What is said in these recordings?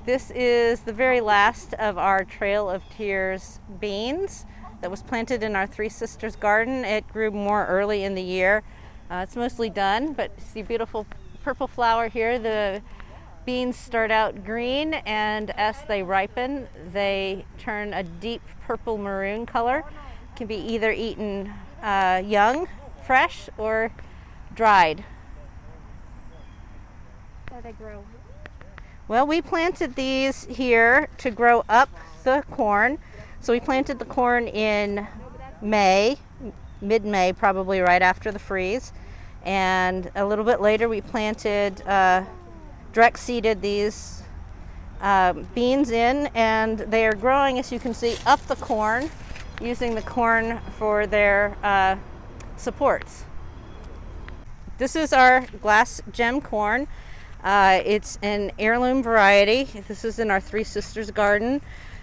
This is the very last of our Trail of Tears beans that was planted in our Three Sisters garden. It grew more early in the year. It's mostly done, but see beautiful purple flower here. The beans start out green, and as they ripen, they turn a deep purple maroon color. Can be either eaten young, fresh, or dried. How do they grow? Well, we planted these here to grow up the corn. So we planted the corn in May, mid-May, probably right after the freeze. And a little bit later we planted, direct seeded these beans in, and they are growing, as you can see, up the corn, using the corn for their supports. This is our glass gem corn. It's an heirloom variety. This is in our Three Sisters garden.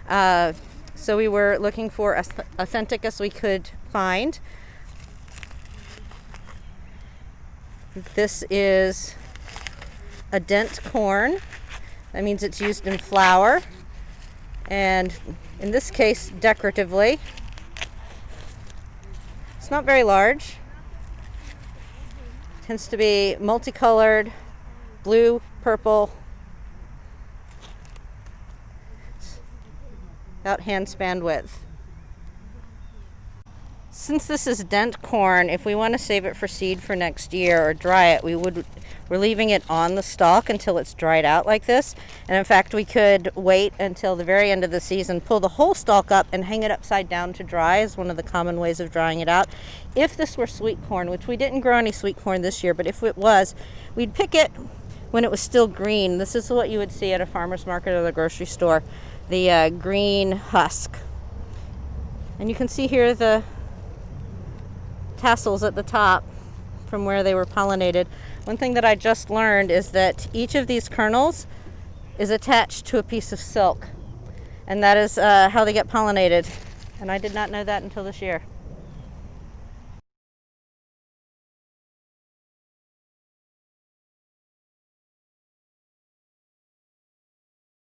So we were looking for as authentic as we could find. This is a dent corn. That means it's used in flour, and in this case, decoratively. It's not very large. It tends to be multicolored. Blue, purple, about hand span width. Since this is dent corn, if we want to save it for seed for next year or dry it, we're leaving it on the stalk until it's dried out like this. And in fact, we could wait until the very end of the season, pull the whole stalk up and hang it upside down to dry, is one of the common ways of drying it out. If this were sweet corn, which we didn't grow any sweet corn this year, but if it was, we'd pick it when it was still green. This is what you would see at a farmer's market or the grocery store, the green husk. And you can see here the tassels at the top from where they were pollinated. One thing that I just learned is that each of these kernels is attached to a piece of silk, and that is how they get pollinated. And I did not know that until this year.